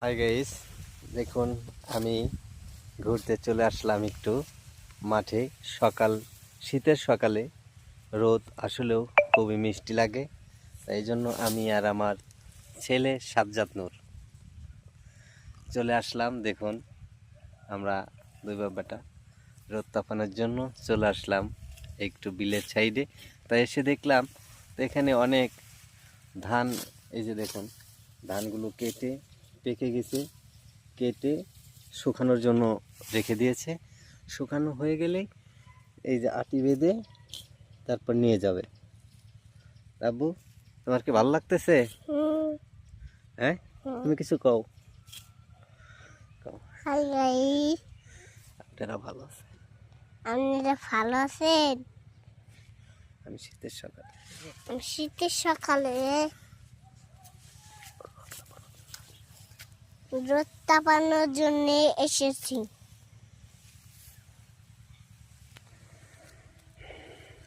Hi guys, দেখুন আমি ঘুরতে চলে আসলাম একটু মাঠে। শীতের সকালে রোদ আসলেও খুবই মিষ্টি লাগে। এই জন্য আমি আর আমার ছেলে সাজ্জাদ নূর চলে আসলাম। দেখুন আমরা দুই বাবাটা রোদ তাপানোর জন্য চলে আসলাম একটু বিলের সাইডে। তাই এসে দেখলাম তো এখানে অনেক ধান, এই যে দেখুন ধানগুলো পেকে গেছে, কেটে শুকানোর জন্য রেখে দিয়েছে। শুকানো হয়ে গেলে এই যে আটি বেঁধে তারপর নিয়ে যাবে। আব্বু, তোমার কি ভালো লাগতেছে? হ্যাঁ, তুমি কিছু কও। হাই গাইস, আপনারা ভালো আছে? আপনারা ভালো আছেন? আমি শীতের সকালে রোদ তাপানোর জন্য এসেছি।